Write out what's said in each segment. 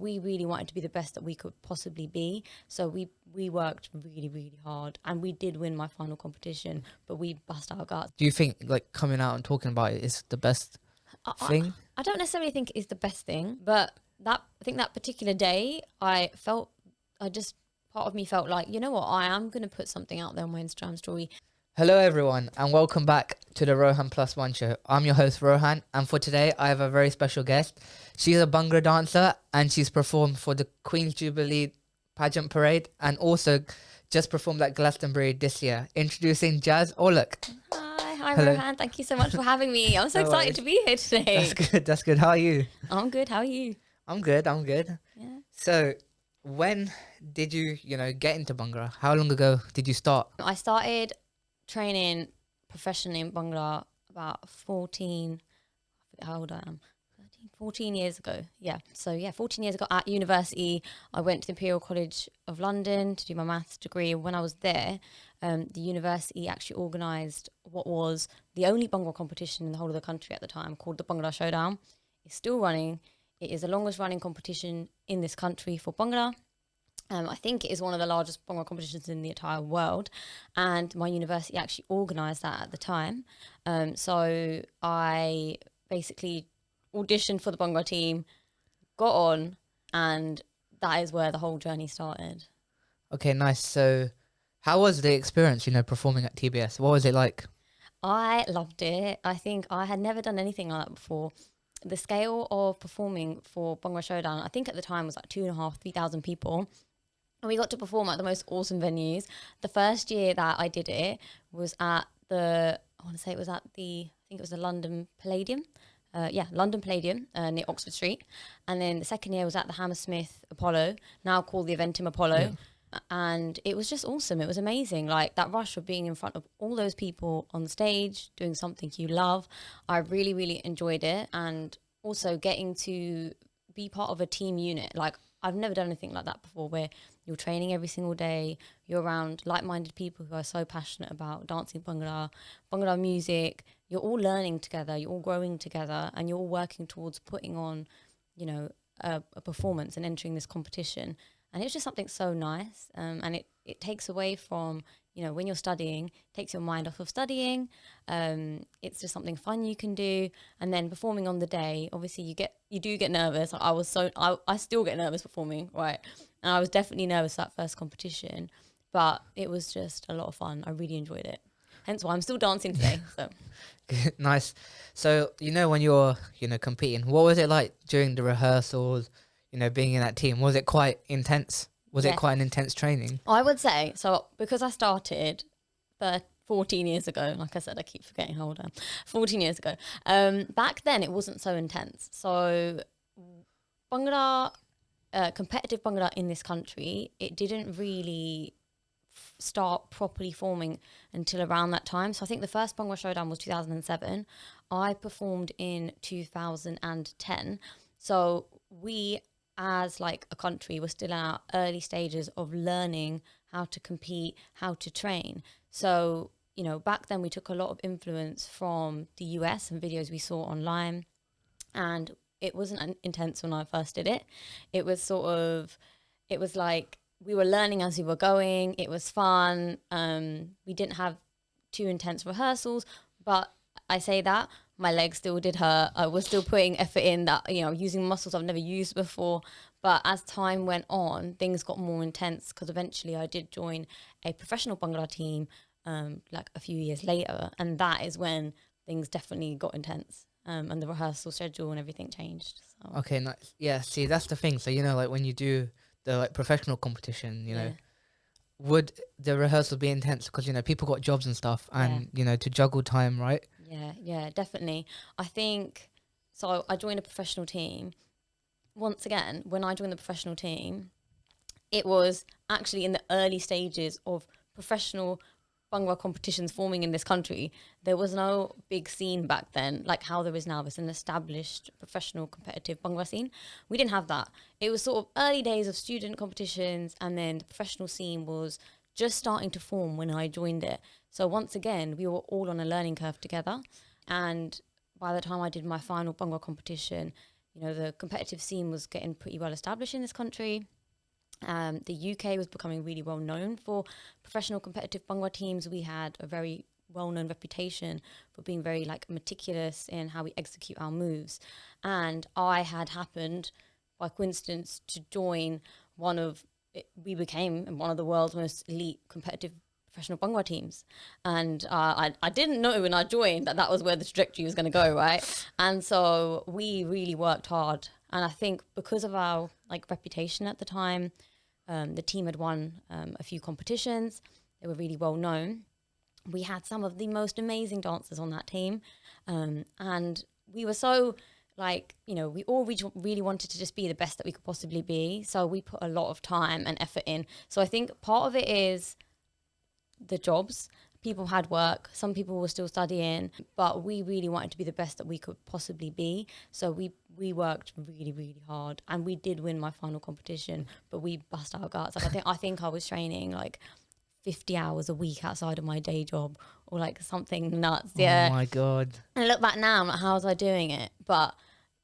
We really wanted to be the best that we could possibly be. So we worked really, really hard, and we did win my final competition, but we bust our guts. Do you think like coming out and talking about it is the best thing? I don't necessarily think it's the best thing, but I think that particular day, part of me felt like, you know what, I am going to put something out there on my Instagram story. Hello everyone and welcome back to the Rohan Plus One show. I'm your host Rohan, and for today I have a very special guest. She's a Bhangra dancer and she's performed for the Queen's Jubilee pageant parade and also just performed at Glastonbury this year. Introducing Jas Aulakh. Hi Hello. Rohan, thank you so much for having me. I'm so No excited worries. to be here today. That's good. How are you? I'm good, how are you? I'm good. Yeah. So when did you get into Bhangra? How long ago did you start? I started training professionally in Bhangra about 14, I forget how old I am, 14 years ago. Yeah. So yeah, 14 years ago at university, I went to the Imperial College of London to do my maths degree. When I was there, the university actually organised what was the only Bhangra competition in the whole of the country at the time, called the Bhangra Showdown. It's still running. It is the longest running competition in this country for Bhangra. I think it is one of the largest Bhangra competitions in the entire world, and my university actually organised that at the time. So I basically auditioned for the Bhangra team, got on, and that is where the whole journey started. Okay, nice. So how was the experience, performing at TBS? What was it like? I loved it. I think I had never done anything like that before. The scale of performing for Bhangra Showdown, I think at the time was like 2,500, 3,000 people. And we got to perform at the most awesome venues. The first year that I did it was at I think it was the London Palladium. London Palladium near Oxford Street. And then the second year was at the Hammersmith Apollo, now called the Eventim Apollo. Yeah. And it was just awesome. It was amazing. Like that rush of being in front of all those people on stage, doing something you love. I really, really enjoyed it. And also getting to be part of a team unit. Like I've never done anything like that before, where you're training every single day, you're around like-minded people who are so passionate about dancing Bhangra music. You're all learning together, you're all growing together, and you're all working towards putting on, a performance and entering this competition. And it's just something so nice, and it takes away from, when you're studying, takes your mind off of studying. It's just something fun you can do. And then performing on the day, obviously you do get nervous. I still get nervous performing, right? And I was definitely nervous that first competition, but it was just a lot of fun. I really enjoyed it. Hence why I'm still dancing today. So Nice. So, when you're, competing, what was it like during the rehearsals, being in that team? Was it quite intense? Was it quite an intense training? I would say, so because I started 14 years ago, like I said, I keep forgetting how old I am, 14 years ago. Back then it wasn't so intense. So Bhangra, competitive Bhangra in this country, it didn't really start properly forming until around that time. So I think the first Bhangra Showdown was 2007. I performed in 2010. So we, as like a country, were still in our early stages of learning how to compete, how to train. So, back then we took a lot of influence from the US and videos we saw online. And it wasn't intense when I first did it. It was like we were learning as we were going. It was fun. We didn't have too intense rehearsals, but I say that my legs still did hurt. I was still putting effort in that, using muscles I've never used before. But as time went on, things got more intense, because eventually I did join a professional Bhangra team like a few years later. And that is when things definitely got intense, and the rehearsal schedule and everything changed. So. Okay, nice. Yeah, see, that's the thing. So, like when you do the professional competition, would the rehearsal be intense? Because, people got jobs and stuff and, to juggle time, right? Yeah, definitely. I think, so I joined a professional team. Once again, when I joined the professional team, it was actually in the early stages of professional Bhangra competitions forming in this country. There was no big scene back then, like how there is now. There's an established professional competitive Bhangra scene. We didn't have that. It was sort of early days of student competitions, and then the professional scene was just starting to form when I joined it. So once again, we were all on a learning curve together. And by the time I did my final Bhangra competition, you know, the competitive scene was getting pretty well established in this country. The UK was becoming really well known for professional competitive Bhangra teams. We had a very well-known reputation for being very like meticulous in how we execute our moves. And I had happened by coincidence to join we became one of the world's most elite competitive professional Bhangra teams. And I didn't know when I joined that was where the trajectory was going to go, right? And so we really worked hard. And I think because of our like reputation at the time, the team had won a few competitions. They were really well known. We had some of the most amazing dancers on that team. And we were so like, you know, we all really wanted to just be the best that we could possibly be. So we put a lot of time and effort in. So I think part of it is the jobs. People had work, some people were still studying, but we really wanted to be the best that we could possibly be. So we worked really, really hard, and we did win my final competition, but we bust our guts. Like I think I was training like 50 hours a week outside of my day job, or like something nuts. Yeah. Oh my God. And I look back now, I'm like, how was I doing it? But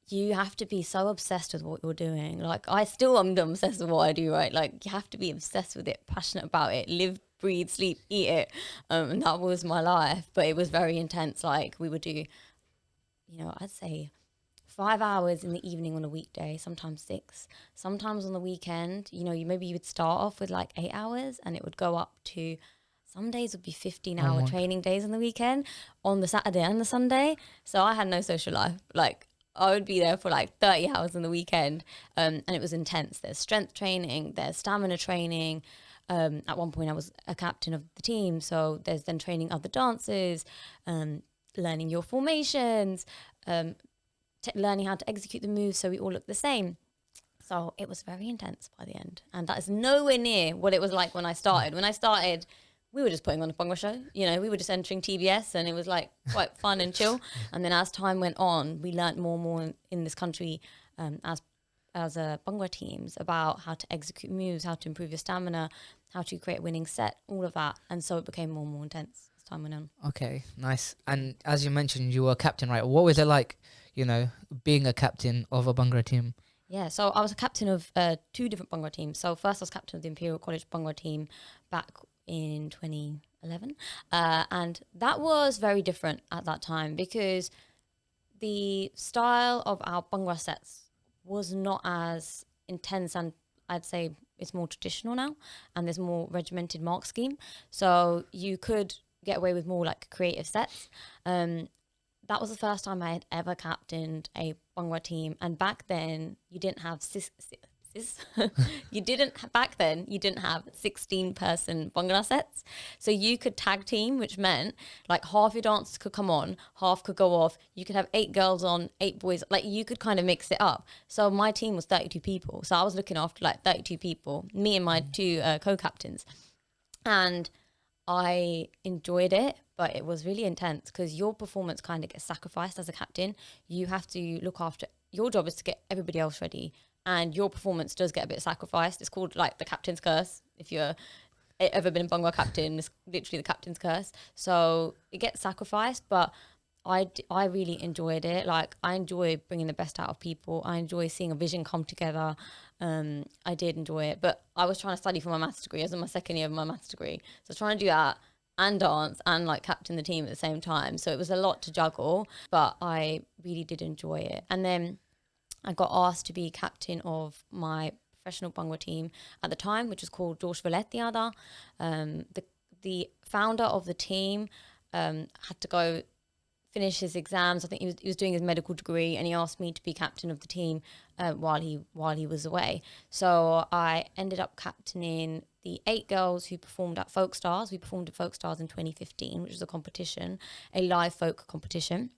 you have to be so obsessed with what you're doing. Like I still am obsessed with what I do, right? Like you have to be obsessed with it, passionate about it, live, breathe, sleep, eat it. And that was my life. But it was very intense. Like we would do, you know, I'd say 5 hours in the evening on a weekday, sometimes 6. Sometimes on the weekend, you know, maybe you would start off with like 8 hours and it would go up to, some days would be 15-hour training days on the weekend, on the Saturday and the Sunday. So I had no social life. Like I would be there for like 30 hours on the weekend. And it was intense. There's strength training, there's stamina training. At one point I was a captain of the team. So there's then training other dancers, learning your formations, learning how to execute the moves so we all look the same. So it was very intense by the end. And that is nowhere near what it was like when I started. When I started, we were just putting on a Bhangra show. You know, we were just entering TBS and it was like quite fun and chill. And then as time went on, we learnt more and more in this country as a Bhangra teams about how to execute moves, how to improve your stamina, how to create a winning set, all of that. And so it became more and more intense as time went on. Okay, nice. And as you mentioned, you were a captain, right? What was it like, you know, being a captain of a Bhangra team? Yeah, so I was a captain of 2 different Bhangra teams. So first I was captain of the Imperial College Bhangra team back in 2011. And that was very different at that time because the style of our Bhangra sets was not as intense, and I'd say it's more traditional now, and there's more regimented mark scheme. So you could get away with more like creative sets. That was the first time I had ever captained a Bhangra team. And back then you didn't have back then you didn't have 16-person Bhangra sets. So you could tag team, which meant like half your dancers could come on, half could go off. You could have 8 girls on, 8 boys. Like you could kind of mix it up. So my team was 32 people. So I was looking after like 32 people, me and my 2 co-captains. And I enjoyed it, but it was really intense because your performance kind of gets sacrificed as a captain. You have to look after, your job is to get everybody else ready, and your performance does get a bit sacrificed. It's called like the captain's curse. If you're ever been a Bhangra captain, it's literally the captain's curse. So it gets sacrificed, but I really enjoyed it. Like I enjoy bringing the best out of people. I enjoy seeing a vision come together. I did enjoy it, but I was trying to study for my maths degree. I was in my second year of my maths degree. So I was trying to do that and dance and like captain the team at the same time. So it was a lot to juggle, but I really did enjoy it. And then I got asked to be captain of my professional Bhangra team at the time, which was called Josh Valetiada. The founder of the team had to go finish his exams. I think he was doing his medical degree, and he asked me to be captain of the team while he was away. So I ended up captaining the 8 girls who performed at Folk Stars. We performed at Folk Stars in 2015, which was a competition, a live folk competition.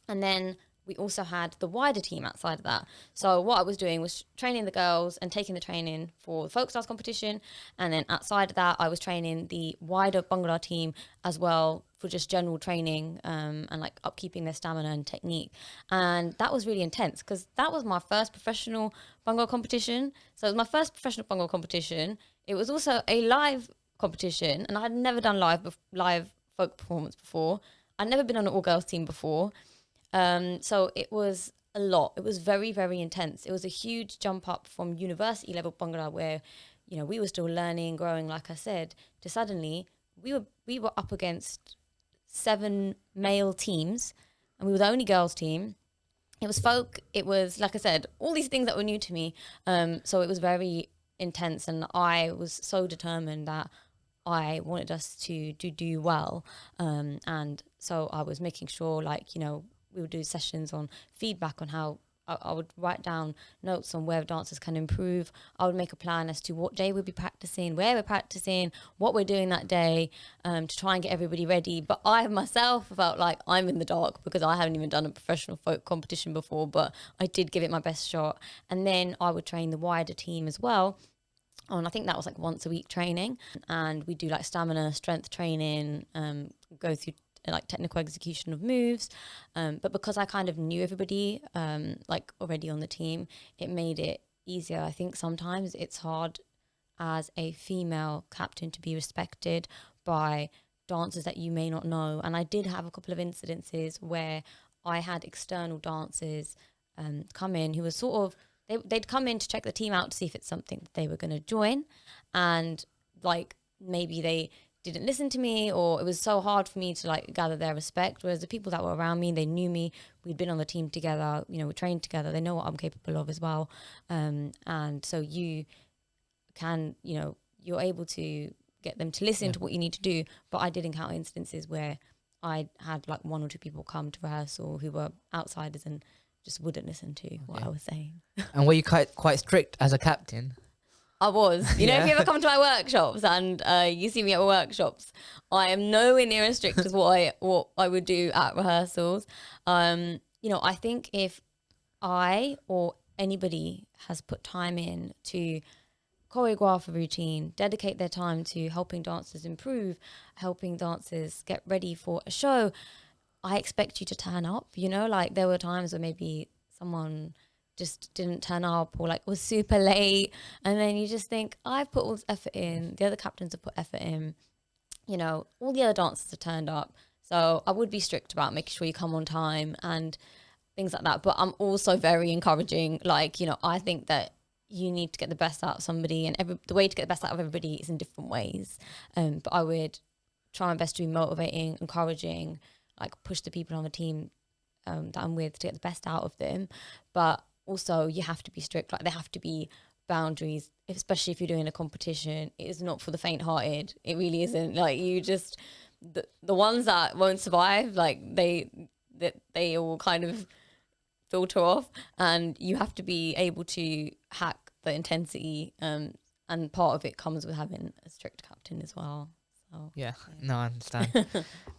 And then we also had the wider team outside of that. So what I was doing was training the girls and taking the training for the Folk Stars competition. And then outside of that, I was training the wider Bhangra team as well for just general training and like upkeeping their stamina and technique. And that was really intense because that was my first professional Bhangra competition. So it was my first professional Bhangra competition. It was also a live competition, and I had never done live folk performance before. I'd never been on an all-girls team before. So it was a lot. It was very, very intense. It was a huge jump up from university level Bhangra, where, you know, we were still learning, growing, like I said, to suddenly we were up against 7 male teams, and we were the only girls team. It was folk. It was, like I said, all these things that were new to me. So it was very intense, and I was so determined that I wanted us to do well. And so I was making sure, like, you know, we would do sessions on feedback on how I would write down notes on where dancers can improve. I would make a plan as to what day we'd be practicing, where we're practicing, what we're doing that day, to try and get everybody ready. But I myself felt like I'm in the dark because I haven't even done a professional folk competition before, but I did give it my best shot. And then I would train the wider team as well. I think that was like once a week training, and we do like stamina, strength training, go through like technical execution of moves. But because I kind of knew everybody like already on the team, it made it easier. I think sometimes it's hard as a female captain to be respected by dancers that you may not know. And I did have a couple of incidences where I had external dancers come in who was sort of, they'd come in to check the team out to see if it's something that they were going to join, and like maybe they didn't listen to me, or it was so hard for me to like gather their respect, whereas the people that were around me, they knew me, we'd been on the team together, you know, we trained together, they know what I'm capable of as well. And so you can, you know, you're able to get them to listen to what you need to do. But I did encounter instances where I had like 1 or 2 people come to rehearsal who were outsiders and just wouldn't listen to what I was saying. And were you quite strict as a captain? I was. You know, if you ever come to my workshops and you see me at workshops, I am nowhere near as strict as what I would do at rehearsals. You know, I think if I or anybody has put time in to choreograph a routine, dedicate their time to helping dancers improve, helping dancers get ready for a show, I expect you to turn up. You know, like there were times where maybe someone just didn't turn up or like was super late, and then you just think, I've put all this effort in, the other captains have put effort in, you know, all the other dancers have turned up. So I would be strict about making sure you come on time and things like that. But I'm also very encouraging. Like, you know, I think that you need to get the best out of somebody, and the way to get the best out of everybody is in different ways. But I would try my best to be motivating, encouraging, like push the people on the team that I'm with to get the best out of them. But also you have to be strict. Like there have to be boundaries, especially if you're doing a competition. It is not for the faint-hearted. It really isn't. Like you just, the ones that won't survive, like they all kind of filter off, and you have to be able to hack the intensity. And part of it comes with having a strict captain as well. So, yeah, no, I understand.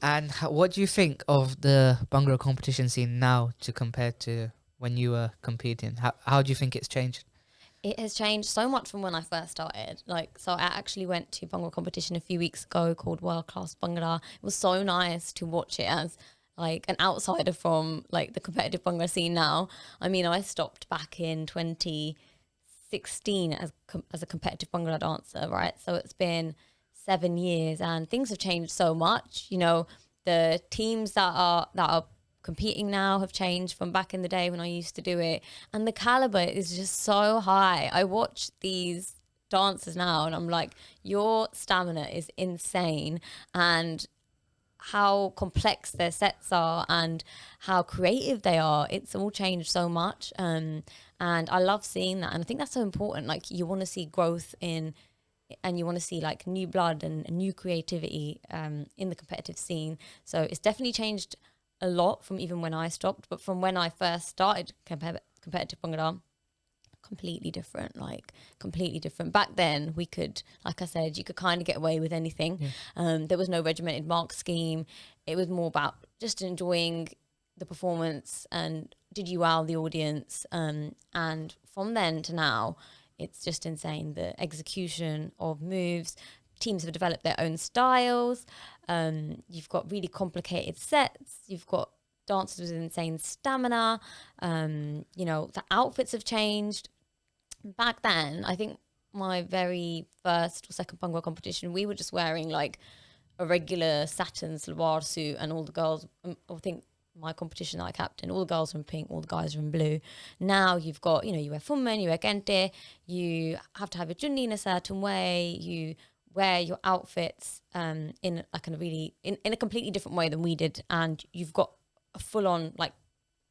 And what do you think of the Bhangra competition scene now to compare to when you were competing? How do you think it's changed? It has changed so much from when I first started. Like, so I actually went to Bhangra competition a few weeks ago called World Class Bhangra. It was so nice to watch it as like an outsider from like the competitive Bhangra scene now. I mean, I stopped back in 2016 as a competitive Bhangra dancer, right? So it's been 7 years and things have changed so much. You know, the teams that are competing now have changed from back in the day when I used to do it, and the caliber is just so high. I watch these dancers now and I'm like, your stamina is insane, and how complex their sets are and how creative they are. It's all changed so much, and I love seeing that. And I think that's so important. Like you want to see growth and you want to see like new blood and new creativity in the competitive scene. So it's definitely changed a lot from even when I stopped, but from when I first started competitive Bhangra, completely different. Back then we could, like I said, you could kind of get away with anything. There was no regimented mark scheme. It was more about just enjoying the performance and did you wow the audience. And from then to now, it's just insane. The execution of moves, teams have developed their own styles. You've got really complicated sets. You've got dancers with insane stamina. You know, the outfits have changed. Back then, I think my very first or second Bhangra competition, we were just wearing like a regular satin salwar suit, and all the girls, I think my competition that I captain, all the girls are in pink, all the guys are in blue. Now you've got, you wear fumen, you wear gente, you have to have your journey in a certain way, you wear your outfits in like in a completely different way than we did, and you've got a full-on like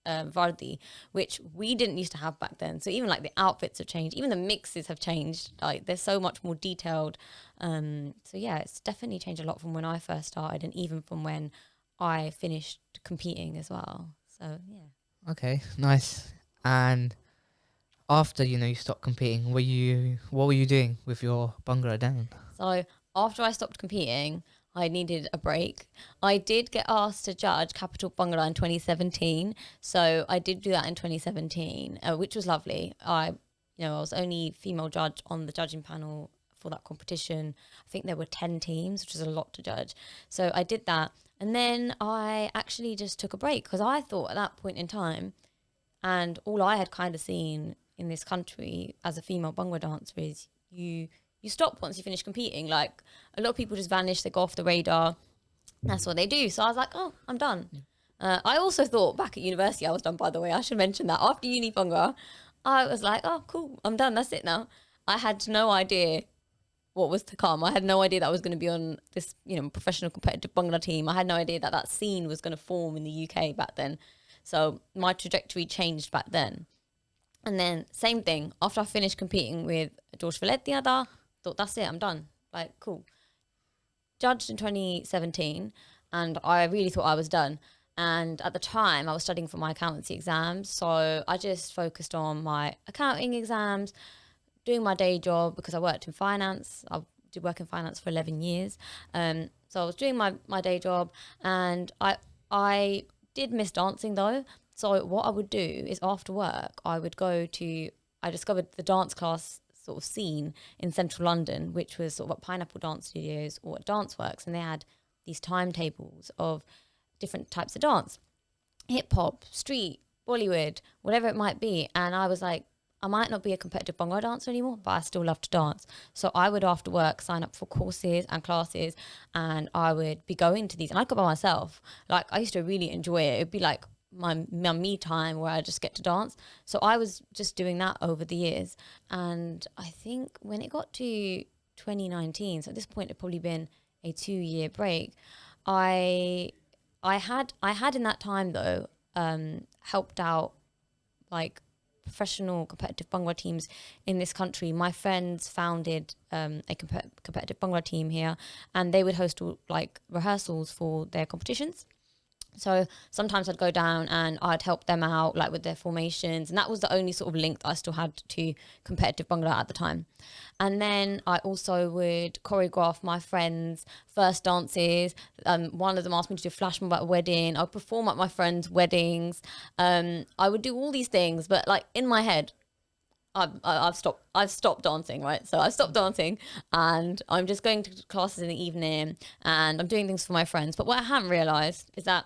vardi, which we didn't used to have back then. So even like the outfits have changed, even the mixes have changed. Like they're so much more detailed. So yeah, it's definitely changed a lot from when I first started, and even from when I finished competing as well. So yeah. Okay, nice. And after you stopped competing, what were you doing with your Bhangra down? So after I stopped competing, I needed a break. I did get asked to judge Capital Bhangra in 2017. So I did do that in 2017, which was lovely. I was only female judge on the judging panel for that competition. I think there were 10 teams, which is a lot to judge. So I did that. And then I actually just took a break because I thought at that point in time, and all I had kind of seen in this country as a female Bhangra dancer is you stop once you finish competing. Like a lot of people just vanish, they go off the radar. That's what they do. So I was like, oh, I'm done. I also thought back at university I was done, by the way. I should mention that. After uni Bhangra, I was like, oh, cool, I'm done. That's it now. I had no idea what was to come. I had no idea that I was going to be on this, professional competitive Bhangra team. I had no idea that that scene was going to form in the UK back then. So my trajectory changed back then. And then same thing, after I finished competing with George Valencia, thought that's it, I'm done. Like, cool. Judged in 2017, and I really thought I was done. And at the time, I was studying for my accountancy exams. So I just focused on my accounting exams, doing my day job because I worked in finance. I did work in finance for 11 years. So I was doing my day job, and I did miss dancing though. So what I would do is after work, I discovered the dance class sort of scene in central London, which was sort of at Pineapple Dance Studios or at Danceworks, and they had these timetables of different types of dance, hip hop, street, Bollywood, whatever it might be. And I was like, I might not be a competitive Bhangra dancer anymore, but I still love to dance. So I would after work sign up for courses and classes, and I would be going to these, and I'd go by myself. Like I used to really enjoy it. It'd be like my me time where I just get to dance. So I was just doing that over the years. And I think when it got to 2019, so at this point it'd probably been a 2-year break, I had in that time though helped out like professional competitive Bhangra teams in this country. My friends founded a competitive Bhangra team here, and they would host like rehearsals for their competitions. So sometimes I'd go down and I'd help them out like with their formations, and that was the only sort of link that I still had to competitive Bhangra at the time. And then I also would choreograph my friends' first dances. One of them asked me to do a flash mob at a wedding. I'd perform at my friends' weddings. I would do all these things, but like in my head, I've stopped dancing, right? So I stopped dancing, and I'm just going to classes in the evening, and I'm doing things for my friends. But what I haven't realised is that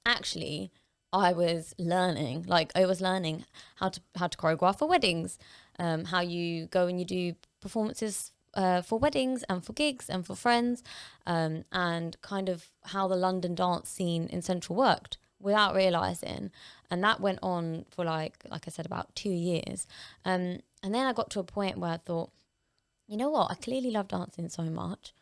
actually I was learning how to choreograph for weddings, how you go and you do performances for weddings and for gigs and for friends, and kind of how the London dance scene in Central worked without realising. And that went on for like I said, about 2 years. And then I got to a point where I thought, you know what, I clearly love dancing so much.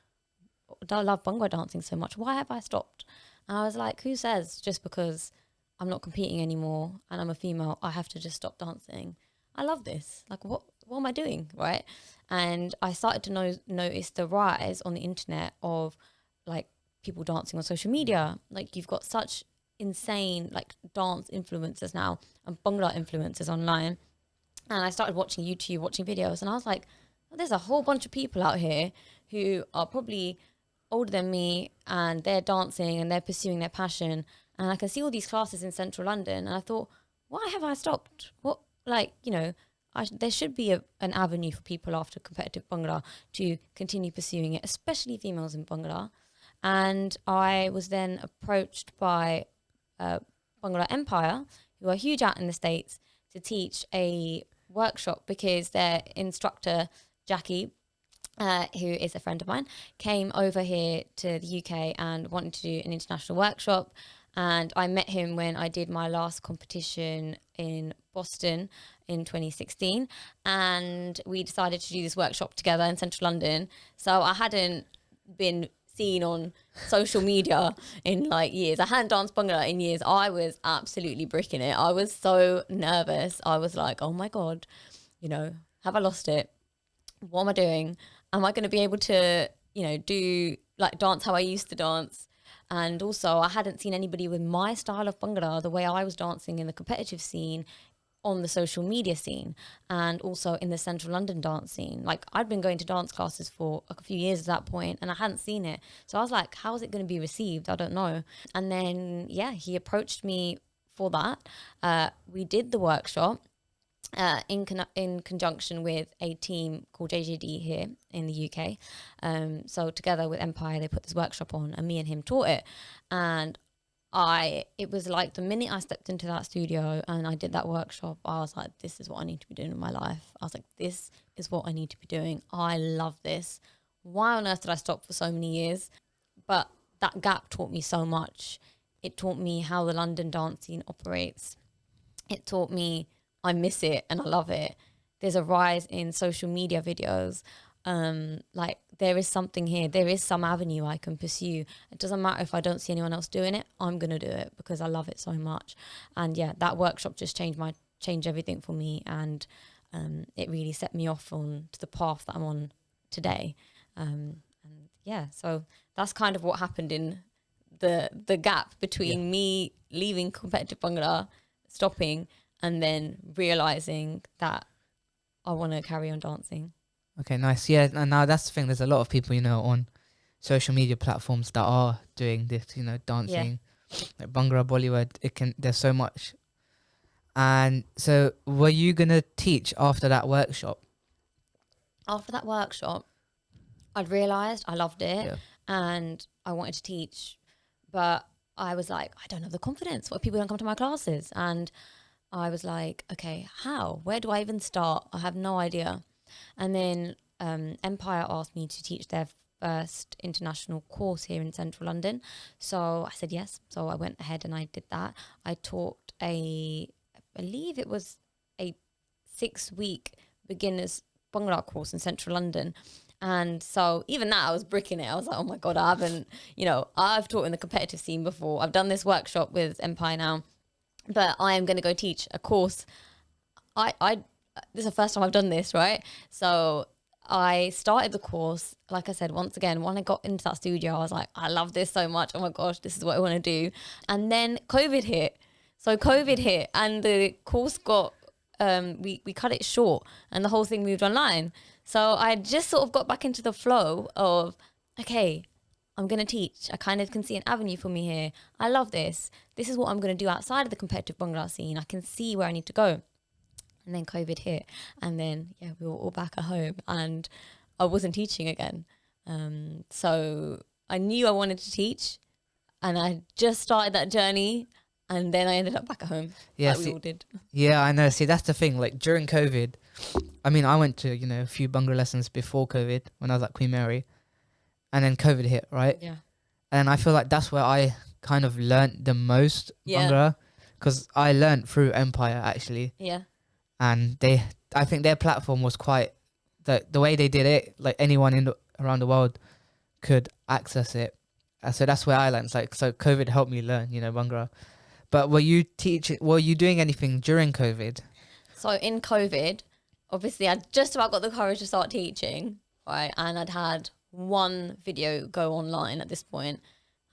I love Bhangra dancing so much. Why have I stopped? And I was like, who says just because I'm not competing anymore and I'm a female, I have to just stop dancing? I love this. Like, what am I doing, right? And I started to notice the rise on the internet of like people dancing on social media. Like you've got such insane like dance influencers now and Bhangra influencers online. And I started watching YouTube, watching videos, and I was like, oh, there's a whole bunch of people out here who are probably older than me, and they're dancing and they're pursuing their passion, and I can see all these classes in central London, and I thought, why have I stopped? What, like, there should be an avenue for people after competitive Bhangra to continue pursuing it, especially females in Bhangra. And I was then approached by Bhangra Empire, who are huge out in the States, to teach a workshop because their instructor Jackie, who is a friend of mine, came over here to the UK and wanted to do an international workshop. And I met him when I did my last competition in Boston in 2016. And we decided to do this workshop together in central London. So I hadn't been seen on social media in like years. I hadn't danced Bhangra in years. I was absolutely bricking it. I was so nervous. I was like, oh my God, you know, have I lost it? What am I doing? Am I going to be able to, you know, do like dance how I used to dance? And also I hadn't seen anybody with my style of Bhangra, the way I was dancing in the competitive scene, on the social media scene, and also in the central London dance scene. Like I'd been going to dance classes for a few years at that point and I hadn't seen it. So I was like, how is it going to be received? I don't know. And then, yeah, he approached me for that. We did the workshop in conjunction with a team called JJD here in the UK. So together with Empire, they put this workshop on and me and him taught it. And it was like the minute I stepped into that studio and I did that workshop, I was like, this is what I need to be doing in my life. I was like, this is what I need to be doing. I love this. Why on earth did I stop for so many years? But that gap taught me so much. It taught me how the London dance scene operates. It taught me I miss it and I love it. There's a rise in social media videos. Like there is something here. There is some avenue I can pursue. It doesn't matter if I don't see anyone else doing it. I'm going to do it because I love it so much. And yeah, that workshop just changed everything for me. And it really set me off on to the path that I'm on today. And yeah, so that's kind of what happened in the gap between me leaving competitive Bhangra, stopping, and then realizing that I want to carry on dancing. Okay, nice. Yeah, and now that's the thing. There's a lot of people, you know, on social media platforms that are doing this, you know, dancing, like Bhangra, Bollywood. There's so much. And so, were you gonna teach after that workshop? After that workshop, I'd realized I loved it and I wanted to teach, but I was like, I don't have the confidence. What if people don't come to my classes? And I was like, okay, how? Where do I even start? I have no idea. And then Empire asked me to teach their first international course here in central London. So I said yes. So I went ahead and I did that. I taught I believe it was a 6-week beginners Bhangra course in central London. And so even that, I was bricking it. I was like, oh my God, I haven't, I've taught in the competitive scene before. I've done this workshop with Empire now, but I am going to go teach a course. This is the first time I've done this, right? So I started the course. Like I said, once again, when I got into that studio, I was like, I love this so much. Oh my gosh, this is what I want to do. And then COVID hit. So COVID hit and the course got, we cut it short and the whole thing moved online. So I just sort of got back into the flow of, okay, I'm going to teach. I kind of can see an avenue for me here. I love this. This is what I'm going to do outside of the competitive Bhangra scene. I can see where I need to go. And then COVID hit. And then, we were all back at home and I wasn't teaching again. So I knew I wanted to teach and I just started that journey. And then I ended up back at home. Yeah, like we all did. Yeah, I know. See, that's the thing. Like during COVID, I mean, I went to, a few Bhangra lessons before COVID when I was at Queen Mary. And then COVID hit, right? Yeah. And I feel like that's where I kind of learnt the most Bhangra. Because I learnt through Empire, actually. Yeah. And I think their platform was quite, the way they did it, like anyone around the world could access it. So that's where I learned. So COVID helped me learn, Bhangra. But were you doing anything during COVID? So in COVID, obviously I just about got the courage to start teaching, right? And I'd had one video go online at this point.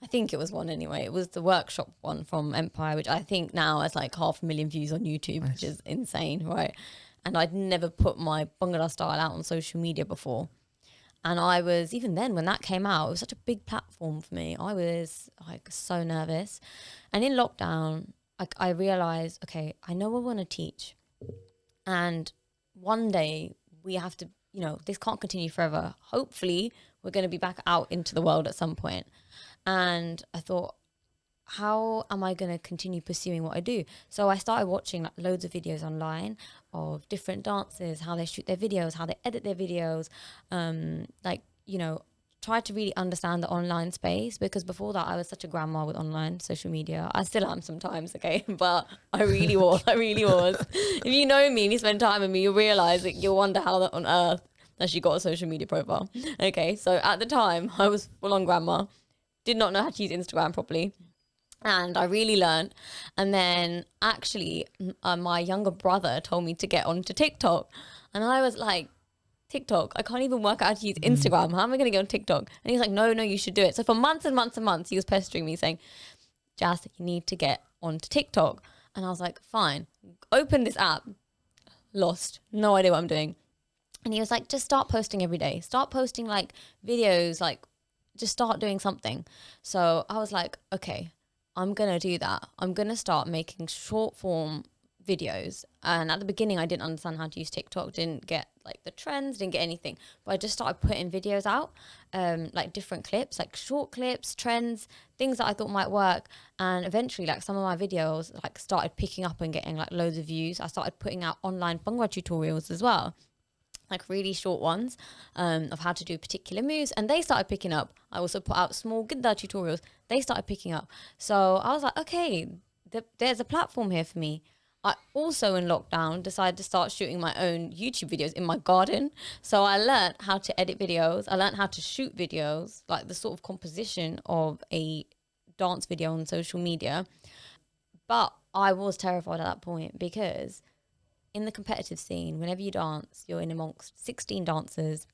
I think it was one anyway. It was the workshop one from Empire, which I think now has like 500,000 views on YouTube, nice. Which is insane, right? And I'd never put my Bhangra style out on social media before. And I was, even then when that came out, it was such a big platform for me. I was like so nervous. And in lockdown, I realized, okay, I know I want to teach. And one day we have to, this can't continue forever. Hopefully we're going to be back out into the world at some point. And I thought, how am I going to continue pursuing what I do? So I started watching like loads of videos online of different dancers, how they shoot their videos, how they edit their videos, tried to really understand the online space, because before that I was such a grandma with online social media. I still am sometimes, okay, but I really was. If you know me and you spend time with me, you'll realize that you'll wonder how that on earth that she got a social media profile. Okay, so at the time I was full on grandma, did not know how to use Instagram properly, and I really learned. And then actually my younger brother told me to get onto TikTok, and I was like, TikTok, I can't even work out how to use Instagram. How am I going to get on TikTok? And he's like, no, you should do it. So for months and months and months, he was pestering me saying, Jas, you need to get onto TikTok. And I was like, fine. Open this app. Lost. No idea what I'm doing. And he was like, just start posting every day. Start posting like videos, like just start doing something. So I was like, okay, I'm going to do that. I'm going to start making short form videos. And at the beginning I didn't understand how to use TikTok, didn't get like the trends, didn't get anything, but I just started putting videos out, like different clips, like short clips, trends, things that I thought might work. And eventually like some of my videos like started picking up and getting like loads of views. I started putting out online Bhangra tutorials as well, like really short ones, of how to do particular moves, and they started picking up. I also put out small Gidda tutorials, they started picking up. So I was like, okay, there's a platform here for me. I also in lockdown decided to start shooting my own YouTube videos in my garden. So I learned how to edit videos. I learned how to shoot videos, like the sort of composition of a dance video on social media. But I was terrified at that point, because in the competitive scene, whenever you dance, you're in amongst 16 dancers.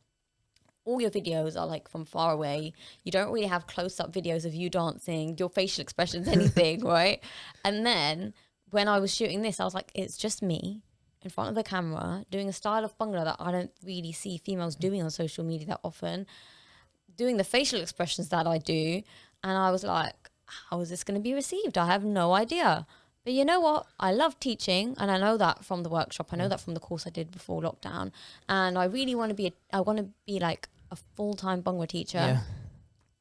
All your videos are like from far away. You don't really have close-up videos of you dancing, your facial expressions, anything, right? And then when I was shooting this, I was like, it's just me in front of the camera doing a style of Bhangra that I don't really see females doing on social media that often, doing the facial expressions that I do. And I was like, how is this going to be received? I have no idea. But you know what? I love teaching, and I know that from the workshop. I know that from the course I did before lockdown. And I really want to be, I want to be like a full-time Bhangra teacher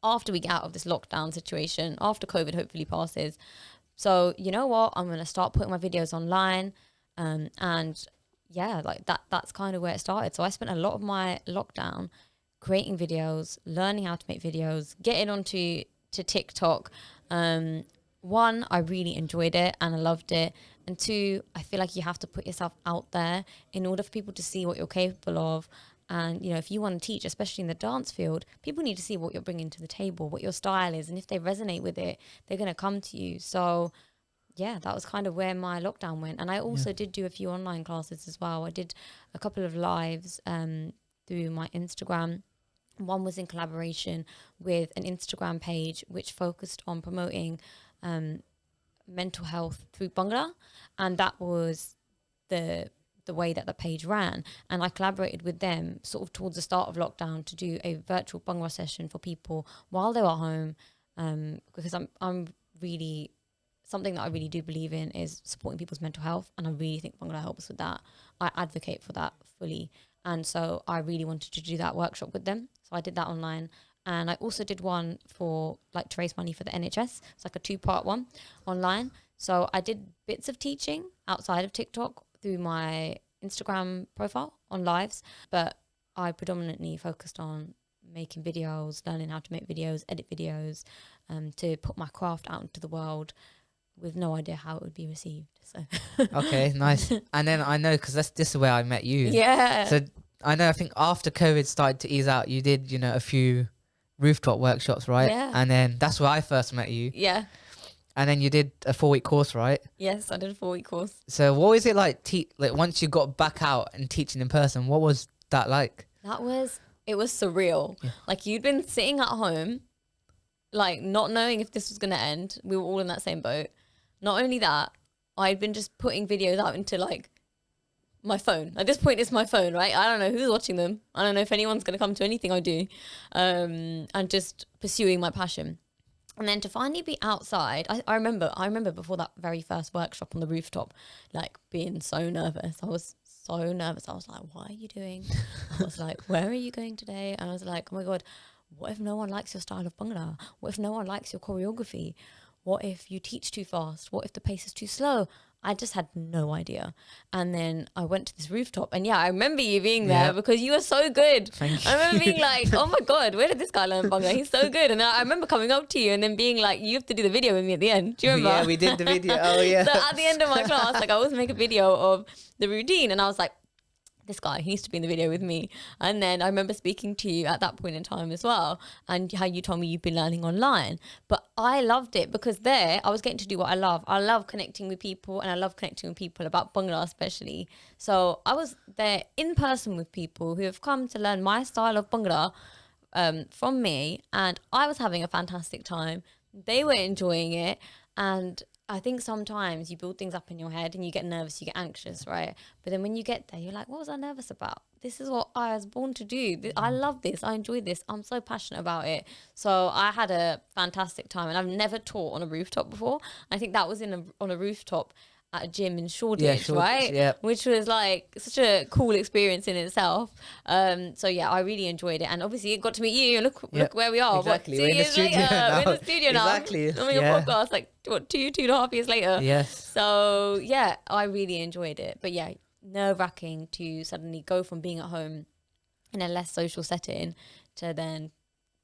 after we get out of this lockdown situation, after COVID hopefully passes. So you know what? I'm going to start putting my videos online. And yeah, like that's kind of where it started. So I spent a lot of my lockdown creating videos, learning how to make videos, getting onto TikTok. One, I really enjoyed it and I loved it. And two, I feel like you have to put yourself out there in order for people to see what you're capable of. And, you know, if you want to teach, especially in the dance field, people need to see what you're bringing to the table, what your style is. And if they resonate with it, they're going to come to you. So, yeah, that was kind of where my lockdown went. And I also did do a few online classes as well. I did a couple of lives through my Instagram. One was in collaboration with an Instagram page which focused on promoting mental health through Bhangra. And that was the way that the page ran. And I collaborated with them sort of towards the start of lockdown to do a virtual Bhangra session for people while they were home, because I'm really, something that I really do believe in is supporting people's mental health, and I really think Bhangra helps with that. I advocate for that fully, and so I really wanted to do that workshop with them. So I did that online, and I also did one for like to raise money for the NHS. It's like a 2-part one online. So I did bits of teaching outside of TikTok through my Instagram profile on lives, but I predominantly focused on making videos, learning how to make videos, edit videos, to put my craft out into the world with no idea how it would be received. So Okay, nice. And then I know, because this is where I met you. Yeah. So I know, I think after COVID started to ease out, you did, you know, a few rooftop workshops, right? Yeah. And then that's where I first met you. Yeah. And then you did a 4-week course, right? Yes, I did a 4-week course. So what was it like, like once you got back out and teaching in person, what was that like? It was surreal. Yeah. Like, you'd been sitting at home, like not knowing if this was going to end. We were all in that same boat. Not only that, I'd been just putting videos out into like my phone. At this point, it's my phone, right? I don't know who's watching them. I don't know if anyone's going to come to anything I do. And just pursuing my passion. And then to finally be outside, I remember before that very first workshop on the rooftop, like being so nervous. I was so nervous. I was like, what are you doing? I was like, where are you going today? And I was like, oh my God, what if no one likes your style of Bhangra? What if no one likes your choreography? What if you teach too fast? What if the pace is too slow? I just had no idea. And then I went to this rooftop, and I remember you being there because you were so good. Thank I remember you. being like, oh my God, where did this guy learn Bhangra? He's so good. And I remember coming up to you and then being like, you have to do the video with me at the end. Do you remember? Yeah, we did the video. Oh yeah. So at the end of my class, like I always make a video of the routine, and I was like, this guy, he needs to be in the video with me. And then I remember speaking to you at that point in time as well, and how you told me you've been learning online. But I loved it because there I was getting to do what I love. I love connecting with people, and I love connecting with people about Bhangra especially. So I was there in person with people who have come to learn my style of Bhangra from me, and I was having a fantastic time. They were enjoying it, and I think sometimes you build things up in your head and you get nervous, you get anxious, right? But then when you get there, you're like, what was I nervous about? This is what I was born to do. I love this. I enjoy this. I'm so passionate about it. So I had a fantastic time, and I've never taught on a rooftop before. I think that was on a rooftop at a gym in Shoreditch, right? Yeah. Which was like such a cool experience in itself. So I really enjoyed it, and obviously got to meet you. And look where we are. Exactly. What, 2 years later, we're in the studio now. Exactly. On your podcast, like what, 2.5 years later. Yes. So I really enjoyed it. But nerve-wracking to suddenly go from being at home in a less social setting to then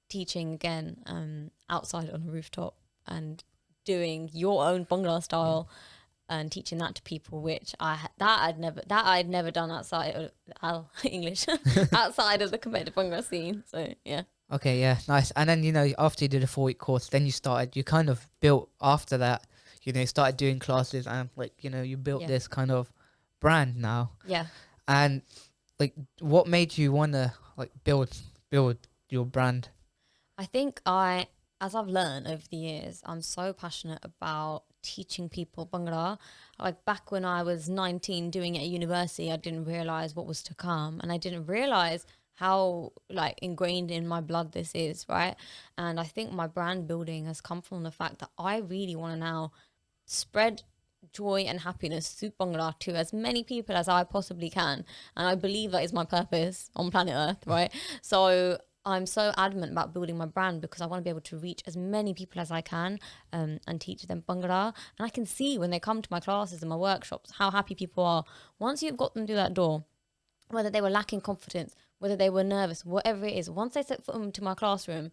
teaching again outside on a rooftop and doing your own Bhangra style. And teaching that to people, which I'd never done outside of English outside of the competitive Bhangra scene. So Okay, yeah, nice. And then after you did a 4-week course, then you kind of built after that. Started doing classes, and you built this kind of brand now. Yeah. And what made you wanna build your brand? I think as I've learned over the years, I'm so passionate about teaching people Bhangra. Like back when I was 19 doing it at university, I didn't realize what was to come, and I didn't realize how ingrained in my blood this is, right? And I think my brand building has come from the fact that I really want to now spread joy and happiness through Bhangra to as many people as I possibly can, and I believe that is my purpose on planet Earth, right? So I'm so adamant about building my brand because I want to be able to reach as many people as I can and teach them Bhangra. And I can see when they come to my classes and my workshops how happy people are. Once you've got them through that door, whether they were lacking confidence, whether they were nervous, whatever it is, once they set foot into my classroom,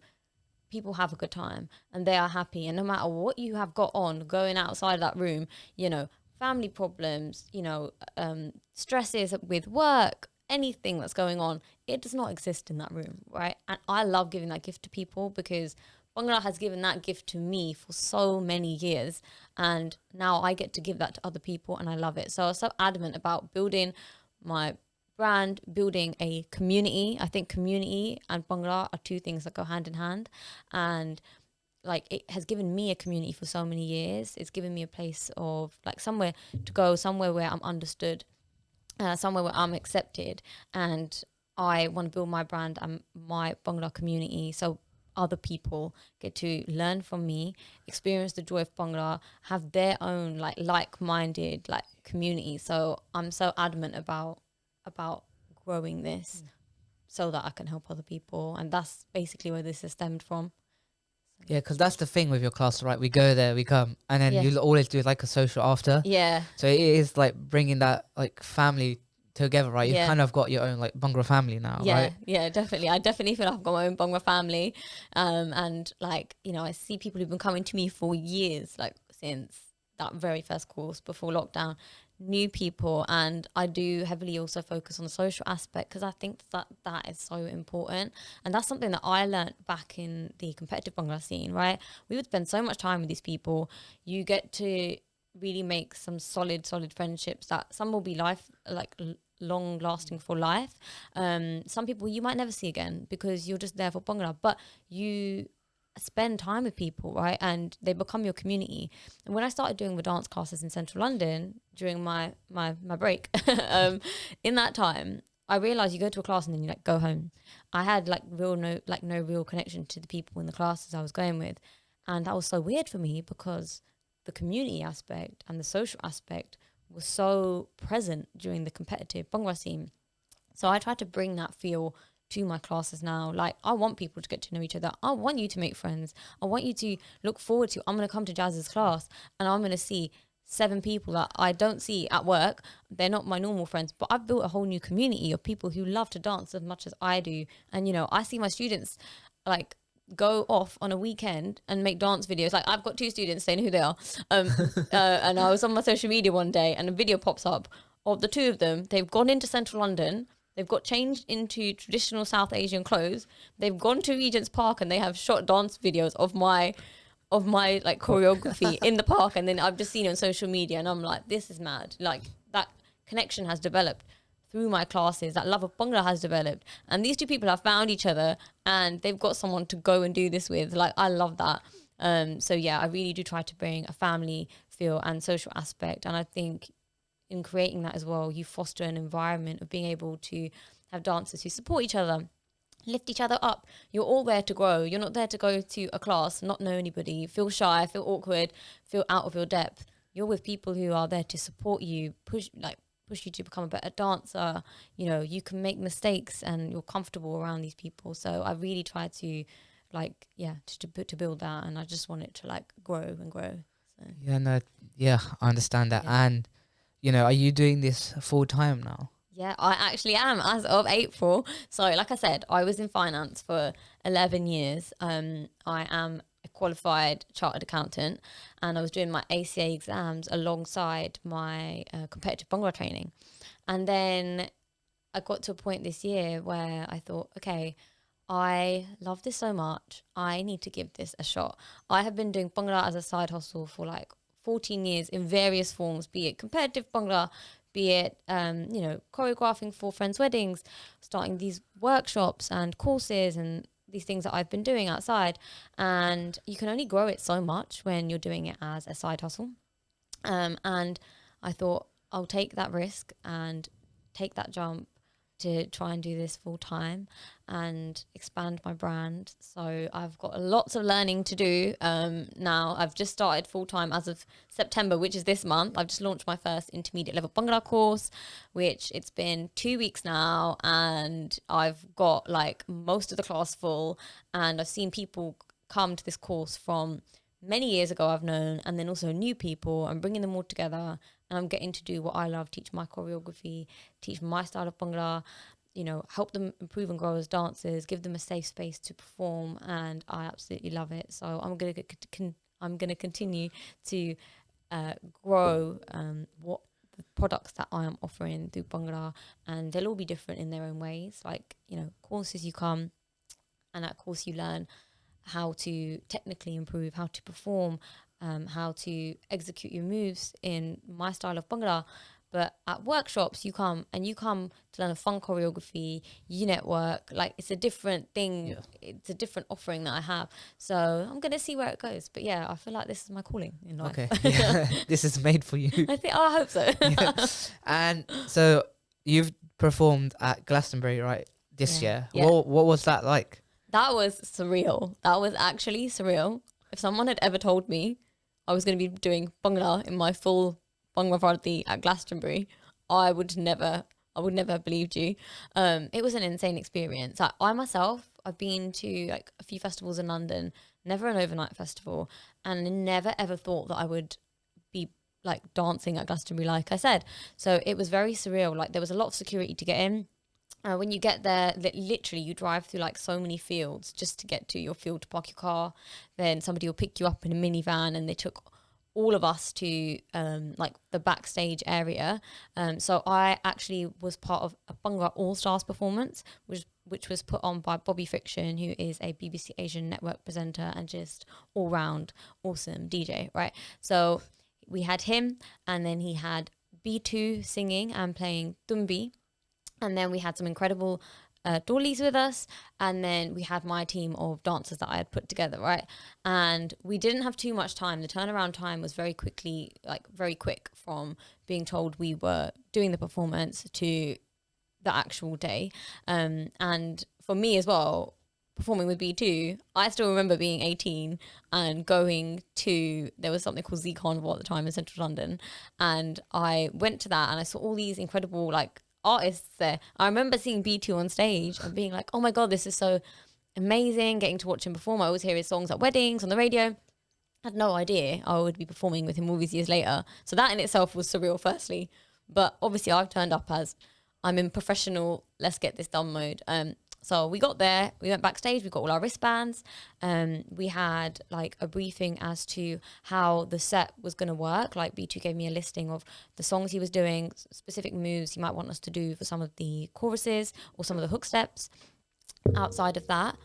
people have a good time and they are happy. And no matter what you have got on going outside of that room, family problems, stresses with work, anything that's going on, it does not exist in that room, right? And I love giving that gift to people because Bhangra has given that gift to me for so many years, and now I get to give that to other people, and I love it. So I was so adamant about building my brand, building a community. I think community and Bhangra are two things that go hand in hand, and it has given me a community for so many years. It's given me a place of somewhere to go, somewhere where I'm understood, somewhere where I'm accepted, and I want to build my brand and my Bhangra community so other people get to learn from me, experience the joy of Bhangra, have their own like-minded community. So I'm so adamant about growing this so that I can help other people, and that's basically where this is stemmed from. Yeah, because that's the thing with your class, right? We go there, we come, and then you'll always do a social after. Yeah. So it is bringing that family together, right? You've kind of got your own Bhangra family now, right? Yeah, definitely. I definitely feel like I've got my own Bhangra family. And I see people who've been coming to me for years, since that very first course before lockdown, new people. And I do heavily also focus on the social aspect because I think that is so important. And that's something that I learned back in the competitive Bhangra scene, right? We would spend so much time with these people. You get to really make some solid friendships that some will be long lasting for life. Some people you might never see again because you're just there for Bhangra, but you spend time with people, right? And they become your community. And when I started doing the dance classes in central London during my break, in that time I realized you go to a class and then you go home. I had no real connection to the people in the classes I was going with, and that was so weird for me because the community aspect and the social aspect was so present during the competitive Bhangra scene. So I try to bring that feel to my classes now. I want people to get to know each other. I want you to make friends. I want you to look forward to, I'm going to come to Jaz's class and I'm going to see 7 people that I don't see at work. They're not my normal friends, but I've built a whole new community of people who love to dance as much as I do. And, you know, I see my students like go off on a weekend and make dance videos. Like I've got 2 students, they know who they are. And I was on my social media one day and a video pops up of the 2 of them. They've gone into central London. They've got changed into traditional South Asian clothes. They've gone to Regent's Park and they have shot dance videos of my like choreography in the park. And then I've just seen it on social media and I'm like, this is mad. Like that connection has developed through my classes. That love of Bhangra has developed. And these 2 people have found each other and they've got someone to go and do this with. Like, I love that. So yeah, I really do try to bring a family feel and social aspect. And I think in creating that as well, you foster an environment of being able to have dancers who support each other, lift each other up. You're all there to grow. You're not there to go to a class, not know anybody, feel shy, feel awkward, feel out of your depth. You're with people who are there to support you, push you to become a better dancer. You know, you can make mistakes and you're comfortable around these people. So I really try to to build that, and I just want it to like grow and grow. So. I understand that. Yeah. And you know, are you doing this full time now? Yeah, I actually am as of April. So like I said, I was in finance for 11 years. I am a qualified chartered accountant and I was doing my ACA exams alongside my competitive Bhangra training. And then I got to a point this year where I thought, okay, I love this so much. I need to give this a shot. I have been doing Bhangra as a side hustle for like 14 years in various forms, be it competitive Bhangra, be it, choreographing for friends' weddings, starting these workshops and courses and these things that I've been doing outside. And you can only grow it so much when you're doing it as a side hustle. And I thought I'll take that risk and take that jump to try and do this full time and expand my brand. So I've got lots of learning to do now. I've just started full time as of September, which is this month. I've just launched my first intermediate level Bhangra course, which it's been 2 weeks now, and I've got like most of the class full, and I've seen people come to this course from many years ago I've known, and then also new people. I'm bringing them all together and I'm getting to do what I love, teach my choreography, teach my style of Bhangra, you know, help them improve and grow as dancers, give them a safe space to perform, and I absolutely love it. So I'm gonna continue to grow what the products that I am offering through Bhangra, and they'll all be different in their own ways. Like, you know, courses you come and at course you learn how to technically improve, how to perform, how to execute your moves in my style of Bhangra. But at workshops, you come to learn a fun choreography, you network, like it's a different thing. Yeah. It's a different offering that I have. So I'm going to see where it goes. But yeah, I feel like this is my calling in life. Okay, yeah. This is made for you. I hope so. Yeah. And so you've performed at Glastonbury, right, this year. Yeah. What was that like? That was surreal. That was actually surreal. If someone had ever told me I was going to be doing Bhangra in my full Bhangra party at Glastonbury, I would never have believed you. It was an insane experience. I myself, I've been to like a few festivals in London, never an overnight festival, and never ever thought that I would be like dancing at Glastonbury, like I said. So it was very surreal. Like there was a lot of security to get in. When you get there, literally you drive through like so many fields just to get to your field to park your car. Then somebody will pick you up in a minivan, and they took all of us to like the backstage area. So I actually was part of a Bhangra All Stars performance, which was put on by Bobby Friction, who is a BBC Asian Network presenter and just all round awesome DJ, right? So we had him, and then he had B2 singing and playing Tumbi. And then we had some incredible dollies with us. And then we had my team of dancers that I had put together, right? And we didn't have too much time. The turnaround time was very quick from being told we were doing the performance to the actual day. And for me as well, performing with B2, I still remember being 18 and going to, there was something called Z Carnival at the time in central London. And I went to that and I saw all these incredible like artists there. I remember seeing B2 on stage and being like, oh my God, this is so amazing, getting to watch him perform. I always hear his songs at weddings, on the radio. had no idea I would be performing with him all these years later. So that in itself was surreal, firstly. But obviously, I've turned up as I'm in professional, let's get this done mode. So we got there, we went backstage, we got all our wristbands. We had like a briefing as to how the set was going to work. Like B2 gave me a listing of the songs he was doing, specific moves he might want us to do for some of the choruses or some of the hook steps. Outside of that,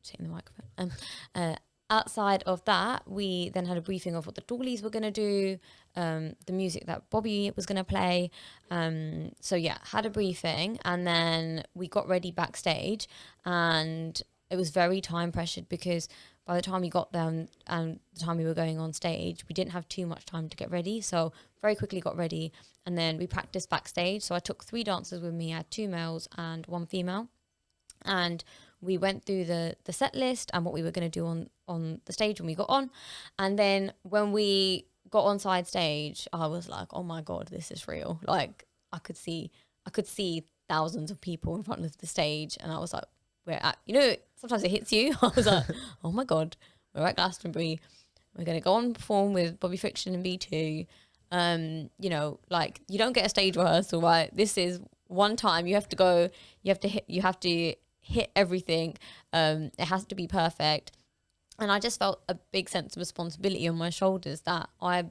taking the microphone. Outside of that, we then had a briefing of what the dollies were going to do, the music that Bobby was going to play. So yeah, had a briefing, and then we got ready backstage, and it was very time pressured because by the time we got there and the time we were going on stage, we didn't have too much time to get ready. So very quickly got ready, and then we practiced backstage. So I took 3 dancers with me. I had 2 males and 1 female, and we went through the set list and what we were going to do on the stage when we got on. And then when we got on side stage, I was like, oh my God, this is real. Like I could see thousands of people in front of the stage. And I was like, we're at, sometimes it hits you. I was like, oh my God, we're at Glastonbury. We're going to go on and perform with Bobby Friction and B2. Like you don't get a stage rehearsal, right? This is one time you have to go, you have to hit everything. It has to be perfect. And I just felt a big sense of responsibility on my shoulders that I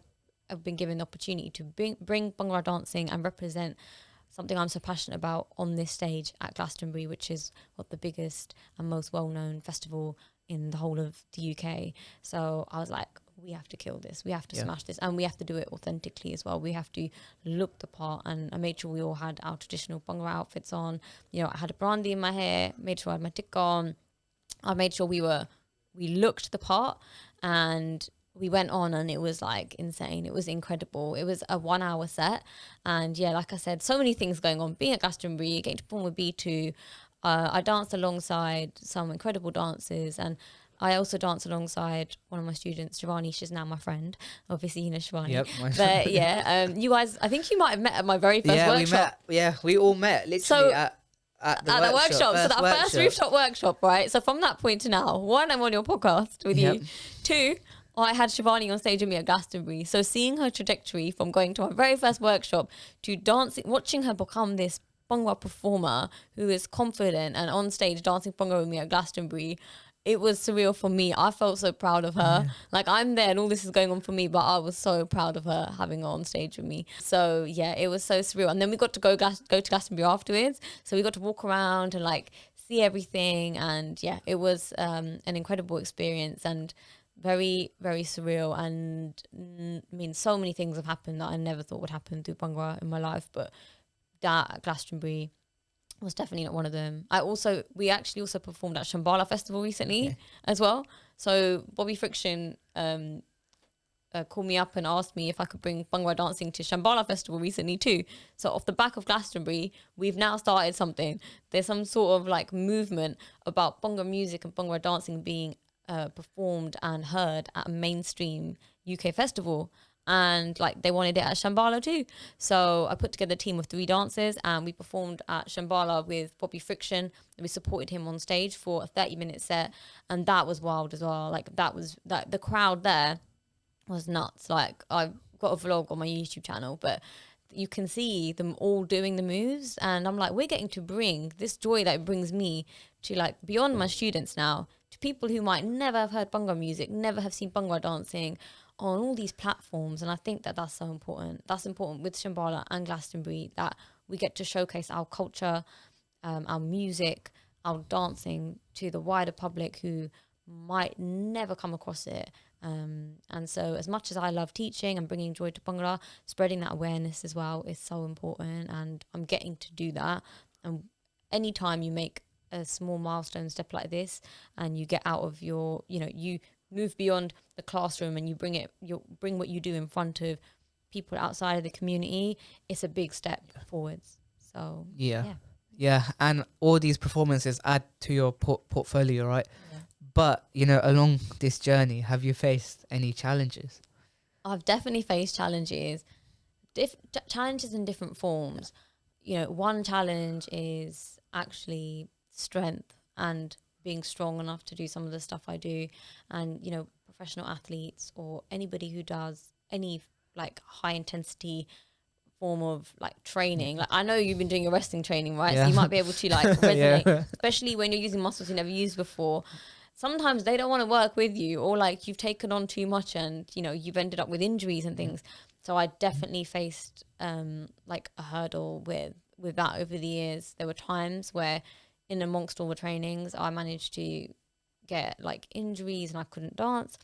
have been given the opportunity to bring Bhangra dancing and represent something I'm so passionate about on this stage at Glastonbury, which is the biggest and most well-known festival in the whole of the UK. So I was like, we have to kill this. We have to smash this. And we have to do it authentically as well. We have to look the part. And I made sure we all had our traditional Bhangra outfits on. I had a brandy in my hair, made sure I had my tikka on. I made sure we looked the part, and we went on, and it was like insane. It was incredible. It was a 1-hour set. And yeah, like I said, so many things going on. Being at Glastonbury, getting to perform with B2. I danced alongside some incredible dancers, and I also danced alongside one of my students, Shivani. She's now my friend. Obviously, Shivani. Yep. But yeah, you guys, I think you might have met at my very first workshop. We all met literally at the workshop. So that first rooftop workshop, right? So from that point to now, 1, I'm on your podcast with you. 2, I had Shivani on stage with me at Glastonbury. So seeing her trajectory from going to our very first workshop to dancing, watching her become this Bhangra performer who is confident and on stage dancing Bhangra with me at Glastonbury, it was surreal for me. I felt so proud of her. Like I'm there and all this is going on for me, but I was so proud of her having her on stage with me. So yeah, it was so surreal. And then we got to go to Glastonbury afterwards. So we got to walk around and like see everything. And yeah, it was an incredible experience and very, very surreal. And I mean, so many things have happened that I never thought would happen through Bhangra in my life. But that at Glastonbury was definitely not one of them. We actually also performed at Shambhala Festival recently as well. So Bobby Friction called me up and asked me if I could bring Bhangra dancing to Shambhala Festival recently too. So off the back of Glastonbury, we've now started something. There's some sort of like movement about Bhangra music and Bhangra dancing being performed and heard at a mainstream UK festival. And like they wanted it at Shambhala too. So I put together a team of 3 dancers and we performed at Shambhala with Bobby Friction. We supported him on stage for a 30-minute set, and that was wild as well. Like the crowd there was nuts. Like I've got a vlog on my YouTube channel, but you can see them all doing the moves, and I'm like, we're getting to bring this joy that it brings me to like beyond my students now, to people who might never have heard Bhangra music, never have seen Bhangra dancing on all these platforms. And I think that that's so important. That's important with Shambhala and Glastonbury, that we get to showcase our culture, our music, our dancing to the wider public who might never come across it. And so as much as I love teaching and bringing joy to Bhangra, spreading that awareness as well is so important, and I'm getting to do that. And anytime you make a small milestone step like this and you get out of your, you move beyond the classroom and you bring what you do in front of people outside of the community, it's a big step forwards. So yeah, and all these performances add to your portfolio, right? But along this journey, have you faced any challenges? I've definitely faced challenges in different forms. One challenge is actually strength and being strong enough to do some of the stuff I do. And, professional athletes or anybody who does any like high intensity form of like training, like I know you've been doing your wrestling training, right? So you might be able to like resonate, especially when you're using muscles you never used before. Sometimes they don't want to work with you, or like you've taken on too much and you know you've ended up with injuries and things. So I definitely faced like a hurdle with that over the years. There were times where in amongst all the trainings I managed to get like injuries and I couldn't dance.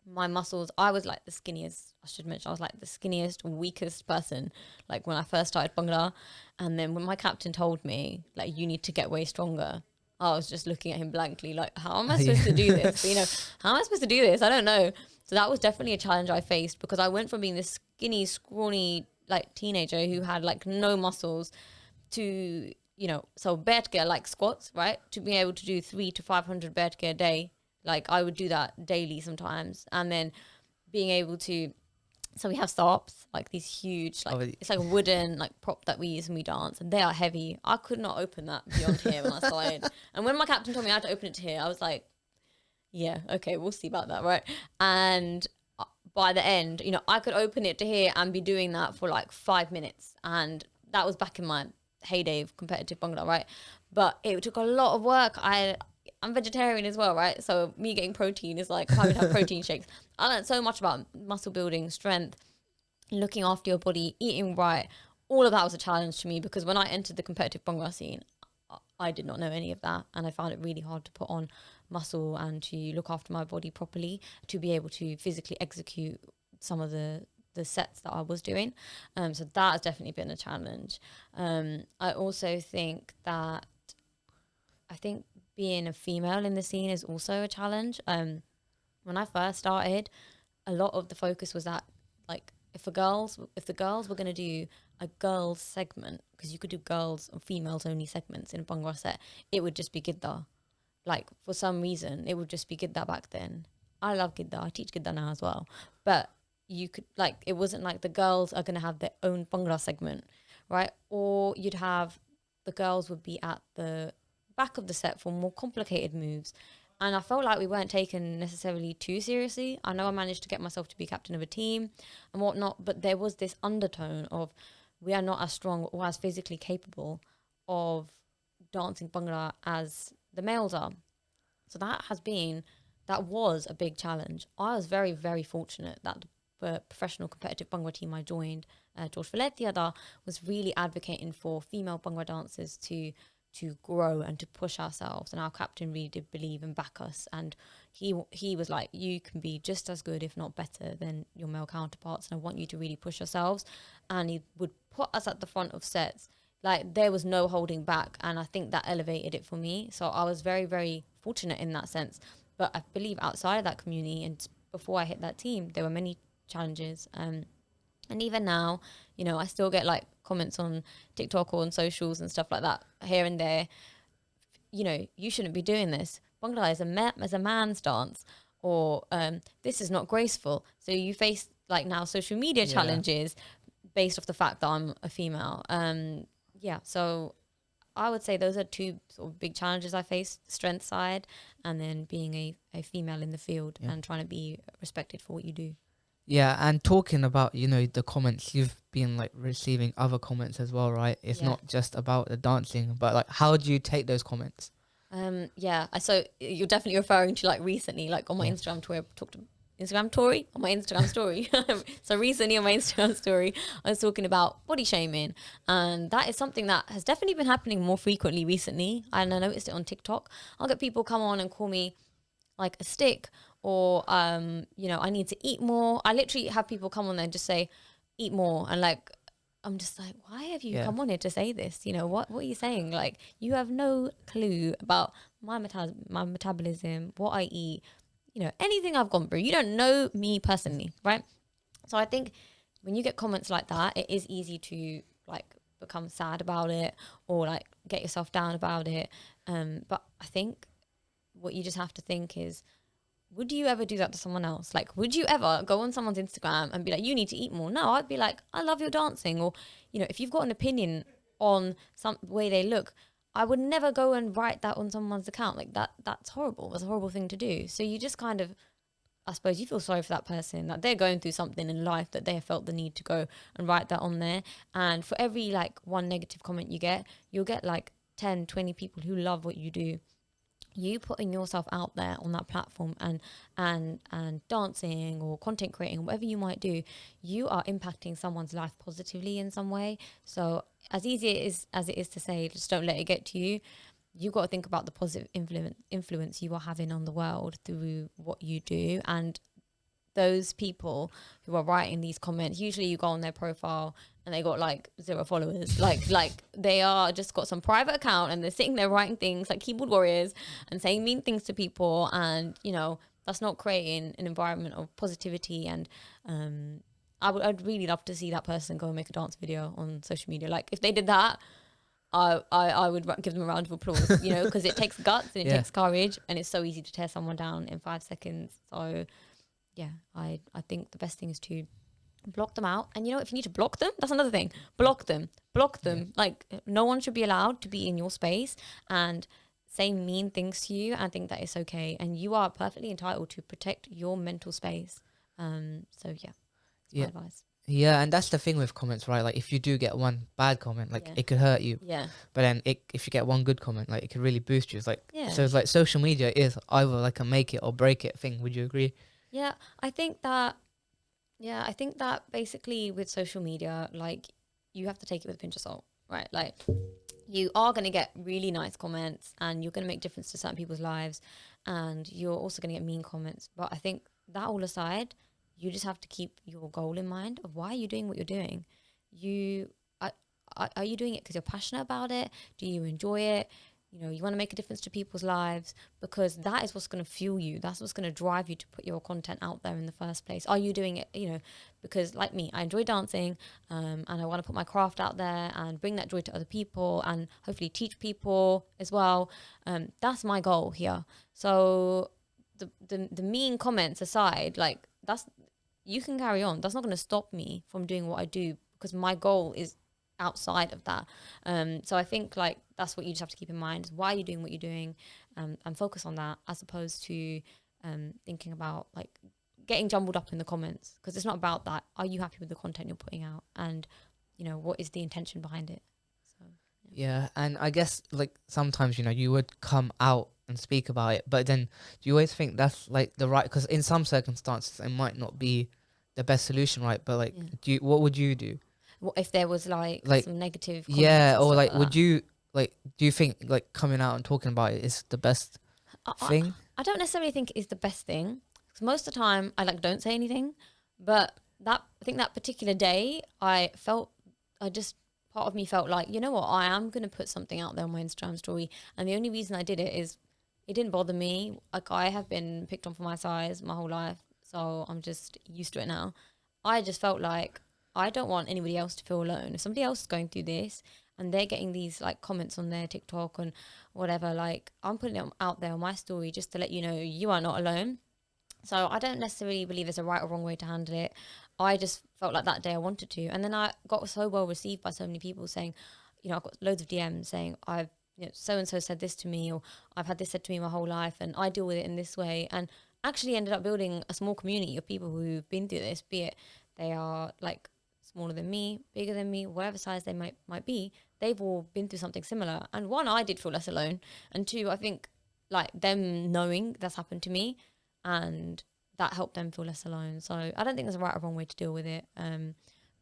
My muscles, I was like the skinniest, I should mention, I was like the skinniest, weakest person, like when I first started Bhangra. And then when my captain told me, like, you need to get way stronger, I was just looking at him blankly, like, how am I supposed to do this? You know, how am I supposed to do this? I don't know. So that was definitely a challenge I faced, because I went from being this skinny, scrawny, like teenager who had like no muscles to, you know, so Bertke, like squats, right? To be able to do 300 to 500 Bertke a day. Like I would do that daily sometimes. And then being able to, so we have stops, like these huge, like it's like a wooden like prop that we use when we dance, and they are heavy. I could not open that beyond here when I started. And when my captain told me I had to open it to here, I was like, yeah, okay, we'll see about that, right? And by the end, you know, I could open it to here and be doing that for like 5 minutes. And that was back in my heyday of competitive Bhangra, right? But it took a lot of work. I'm vegetarian as well, right? So me getting protein is like having to have protein shakes. I learned so much about muscle building, strength, looking after your body, eating right. All of that was a challenge to me, because when I entered the competitive Bhangra scene, I did not know any of that. And I found it really hard to put on muscle and to look after my body properly, to be able to physically execute some of the sets that I was doing. So that has definitely been a challenge. I also think that, being a female in the scene is also a challenge. When I first started, a lot of the focus was that, like, if the girls were going to do a girls segment, because you could do girls or females only segments in a Bhangra set, it would just be Gidda. Like, for some reason, it would just be Gidda back then. I love Gidda. I teach Gidda now as well. But you could, like, it wasn't like the girls are going to have their own Bhangra segment, right? Or you'd have, the girls would be at the back of the set for more complicated moves. And I felt like we weren't taken necessarily too seriously. I know I managed to get myself to be captain of a team and whatnot, but there was this undertone of, we are not as strong or as physically capable of dancing Bhangra as the males are. So that was a big challenge. I was very, very fortunate that the professional competitive Bhangra team I joined, George Valencia, was really advocating for female Bhangra dancers to grow and to push ourselves, and our captain really did believe and back us, and he was like, you can be just as good if not better than your male counterparts, and I want you to really push yourselves. And he would put us at the front of sets, like there was no holding back, and I think that elevated it for me. So I was very, very fortunate in that sense. But I believe outside of that community and before I hit that team, there were many challenges, and even now, you know, I still get like comments on TikTok or on socials and stuff like that here and there. You know, you shouldn't be doing this. Bhangra is a man's dance, or this is not graceful. So you face like now social media challenges based off the fact that I'm a female. So I would say those are two sort of big challenges I faced: the strength side, and then being a female in the field and trying to be respected for what you do. Yeah, and talking about, you know, the comments, you've been like receiving other comments as well, right? It's not just about the dancing, but like, how do you take those comments? So you're definitely referring to like recently, like on my Instagram story, on my Instagram story. So recently on my Instagram story, I was talking about body shaming, and that is something that has definitely been happening more frequently recently. And I noticed it on TikTok. I'll get people come on and call me like a stick, or you know, I need to eat more. I literally have people come on there and just say, eat more, and like, I'm just like, why have you come on here to say this? You know, what are you saying? Like, you have no clue about my metabolism, what I eat, you know, anything I've gone through. You don't know me personally, right? So I think when you get comments like that, it is easy to like become sad about it, or like get yourself down about it. But I think what you just have to think is, would you ever do that to someone else? Like, would you ever go on someone's Instagram and be like, you need to eat more? No, I'd be like, I love your dancing. Or, you know, if you've got an opinion on some way they look, I would never go and write that on someone's account. Like that's horrible. That's a horrible thing to do. So you just kind of I suppose you feel sorry for that person, that they're going through something in life that they have felt the need to go and write that on there. And for every like one negative comment you get, you'll get like 10, 20 people who love what you do. You putting yourself out there on that platform and dancing or content creating, whatever you might do, you are impacting someone's life positively in some way. So as easy as it is to say, just don't let it get to you, you've got to think about the positive influence you are having on the world through what you do. And those people who are writing these comments, usually you go on their profile and they got like 0 followers, like they are just got some private account and they're sitting there writing things like keyboard warriors and saying mean things to people. And that's not creating an environment of positivity. And I'd really love to see that person go and make a dance video on social media. Like if they did that, I would give them a round of applause, because it takes guts and it takes courage, and it's so easy to tear someone down in 5 seconds. So yeah, I think the best thing is to block them out. And if you need to block them, that's another thing. Block them. Yeah. Like no one should be allowed to be in your space and say mean things to you. I think that is okay, and you are perfectly entitled to protect your mental space. So yeah, that's my advice. Yeah, and that's the thing with comments, right? Like if you do get one bad comment, like it could hurt you. Yeah. But then if you get one good comment, like it could really boost you. It's like so it's like social media is either like a make it or break it thing. Would you agree? Yeah, I think that basically with social media, like you have to take it with a pinch of salt, right? Like you are going to get really nice comments and you're going to make difference to certain people's lives, and you're also going to get mean comments. But I think that all aside, you just have to keep your goal in mind of why you're doing what you're doing. Are you doing it because you're passionate about it? Do you enjoy it? You want to make a difference to people's lives, because that is what's going to fuel you. That's what's going to drive you to put your content out there in the first place. Are you doing it, because like me, I enjoy dancing, and I want to put my craft out there and bring that joy to other people and hopefully teach people as well. That's my goal here. So the mean comments aside, like you can carry on. That's not going to stop me from doing what I do, because my goal is outside of that. So I think like that's what you just have to keep in mind, is why you're doing what you're doing, and focus on that, as opposed to thinking about like getting jumbled up in the comments, because it's not about that. Are you happy with the content you're putting out, and what is the intention behind it? So yeah, and I guess like sometimes you would come out and speak about it, but then do you always think that's like the right, because in some circumstances it might not be the best solution, right? But like what would you do? What if there was like some negative comments? Yeah, or like would you like, do you think like coming out and talking about it is the best thing? I don't necessarily think it is the best thing, because most of the time I like don't say anything. But I think that particular day part of me felt like, you know what, I am going to put something out there on my Instagram story. And the only reason I did it is it didn't bother me. Like I have been picked on for my size my whole life, so I'm just used to it now. I just felt like I don't want anybody else to feel alone. If somebody else is going through this and they're getting these like comments on their TikTok and whatever, like I'm putting it out there on my story just to let you know you are not alone. So I don't necessarily believe there's a right or wrong way to handle it. I just felt like that day I wanted to. And then I got so well received by so many people saying, I got loads of DMs saying I've, so-and-so said this to me, or I've had this said to me my whole life and I deal with it in this way. And actually ended up building a small community of people who've been through this, be it they are like smaller than me, bigger than me, whatever size they might be. They've all been through something similar. And one, I did feel less alone. And two, I think like them knowing that's happened to me, and that helped them feel less alone. So I don't think there's a right or wrong way to deal with it.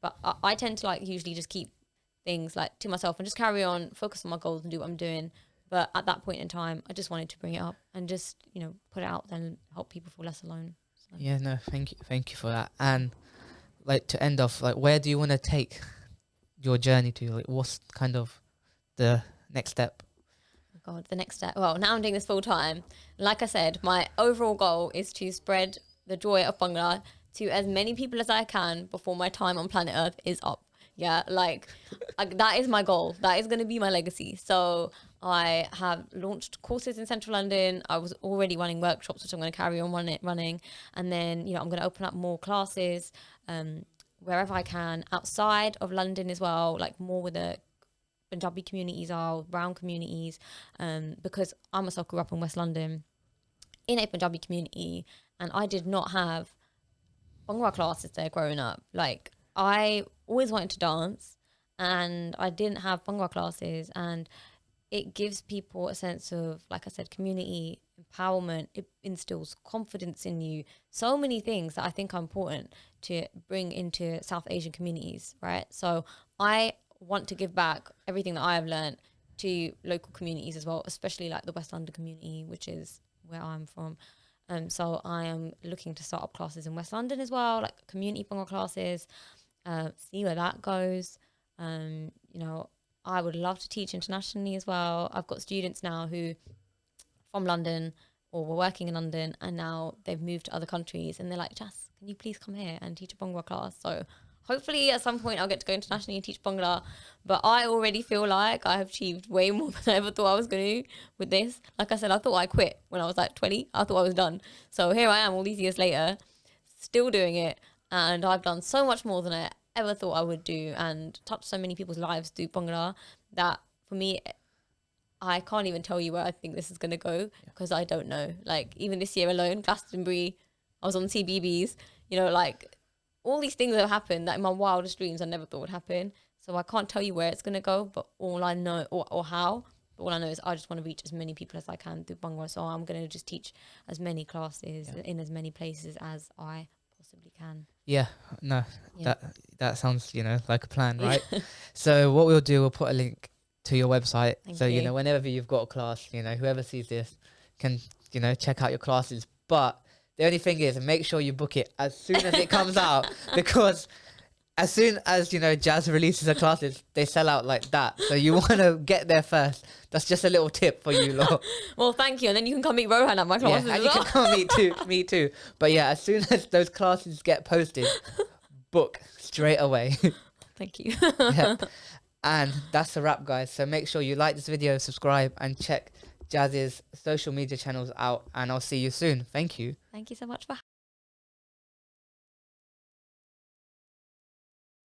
But I tend to like usually just keep things like to myself and just carry on, focus on my goals and do what I'm doing. But at that point in time, I just wanted to bring it up and just, put it out there and help people feel less alone. So. Yeah, no, thank you for that. And like to end off, like where do you want to take your journey to? Like what's kind of the next step? Oh God, the next step. Well, now I'm doing this full time. Like I said, my overall goal is to spread the joy of Bhangra to as many people as I can before my time on planet Earth is up. Yeah, like that is my goal. That is going to be my legacy. So I have launched courses in Central London. I was already running workshops, which I'm going to carry on running. And then, I'm going to open up more classes wherever I can outside of London as well, like more with the Punjabi communities are, brown communities, because I myself grew up in West London. in a Punjabi community, and I did not have Bhangra classes there growing up. Like, I always wanted to dance, and I didn't have Bhangra classes, and it gives people a sense of, like I said, community, empowerment. It instills confidence in you. So many things that I think are important to bring into South Asian communities, right? So I want to give back everything that I have learned to local communities as well, especially like the West London community, which is where I'm from. So I am looking to start up classes in West London as well, like community Bhangra classes, see where that goes. You know, I would love to teach internationally as well. I've got students now who from London or were working in London, and now they've moved to other countries, and they're like, Jas, can you please come here and teach a Bhangra class? So hopefully at some point I'll get to go internationally and teach Bhangra. But I already feel like I have achieved way more than I ever thought I was going to with this. Like I said, I thought I quit when I was like 20. I thought I was done. So here I am all these years later, still doing it. And I've done so much more than I ever thought I would do, and touched so many people's lives through Bhangra that for me, I can't even tell you where I think this is going to go, because I don't know. Like, even this year alone, Glastonbury, I was on CBBS, you know, like all these things have happened that in my wildest dreams I never thought would happen. So I can't tell you where it's going to go, but all I know, or how, but all I know is I just want to reach as many people as I can through Bhangra. So I'm going to just teach as many classes in as many places as I possibly can. Yeah, no, that sounds, you know, like a plan, right? So what we'll do, we'll put a link to your website. Thank so, you. you know, whenever you've got a class, you know, whoever sees this can, you know, check out your classes. But the only thing is, make sure you book it as soon as it comes out, because as soon as, you know, Jas releases her classes, they sell out like that. So you want to get there first. That's just a little tip for you lot. Well, thank you. And then you can come meet Rohan at my classes And as you well. can come me too. But yeah, as soon as those classes get posted, book straight away. Thank you. Yeah. And that's a wrap, guys. So make sure you like this video, subscribe, and check Jas's social media channels out. And I'll see you soon. Thank you. Thank you so much for